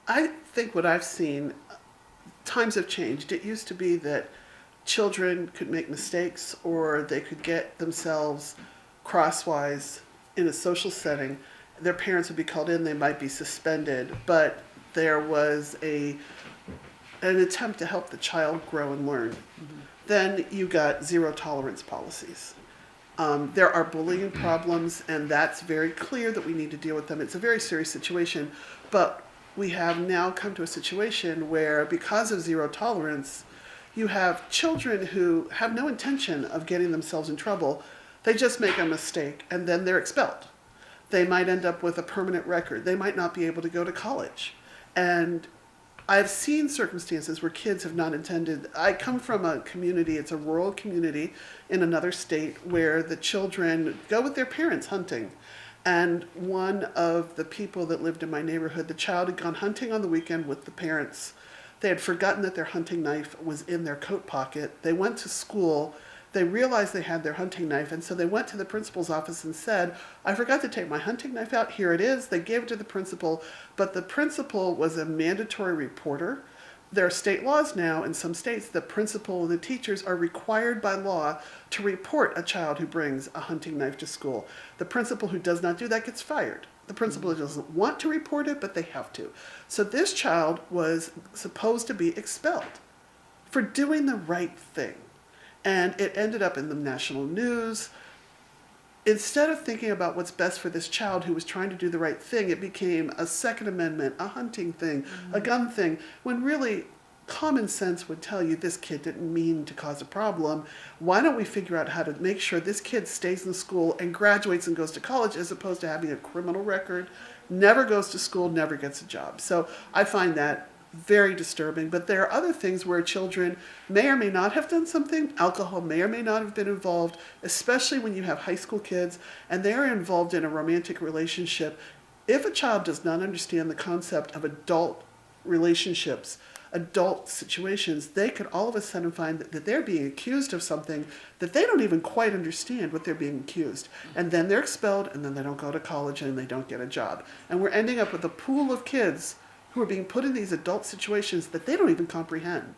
I think what I've seen, times have changed. It used to be that children could make mistakes or they could get themselves crosswise in a social setting. Their parents would be called in, they might be suspended, but there was an attempt to help the child grow and learn. Then you got zero tolerance policies. There are bullying problems, and that's very clear that we need to deal with them. It's a very serious situation, but we have now come to a situation where, because of zero tolerance, you have children who have no intention of getting themselves in trouble. They just make a mistake, and then they're expelled. They might end up with a permanent record. They might not be able to go to college. And I've seen circumstances where kids have not intended. I come from a community, it's a rural community in another state, where the children go with their parents hunting. And one of the people that lived in my neighborhood, the child had gone hunting on the weekend with the parents. They had forgotten that their hunting knife was in their coat pocket. They went to school. They realized they had their hunting knife, and so they went to the principal's office and said, I forgot to take my hunting knife out. Here it is. They gave it to the principal, but the principal was a mandatory reporter. There are state laws now in some states. The principal and the teachers are required by law to report a child who brings a hunting knife to school. The principal who does not do that gets fired. The principal doesn't want to report it, but they have to. So this child was supposed to be expelled for doing the right thing. And it ended up in the national news. Instead of thinking about what's best for this child who was trying to do the right thing, it became a Second Amendment, a hunting thing, a gun thing, when really common sense would tell you this kid didn't mean to cause a problem. Why don't we figure out how to make sure this kid stays in school and graduates and goes to college, as opposed to having a criminal record, never goes to school, never gets a job. So I find that very disturbing. But there are other things where children may or may not have done something. Alcohol may or may not have been involved, especially when you have high school kids and they are involved in a romantic relationship. If a child does not understand the concept of adult relationships, adult situations, they could all of a sudden find that they're being accused of something that they don't even quite understand what they're being accused. And then they're expelled, and then they don't go to college and they don't get a job. And we're ending up with a pool of kids who are being put in these adult situations that they don't even comprehend.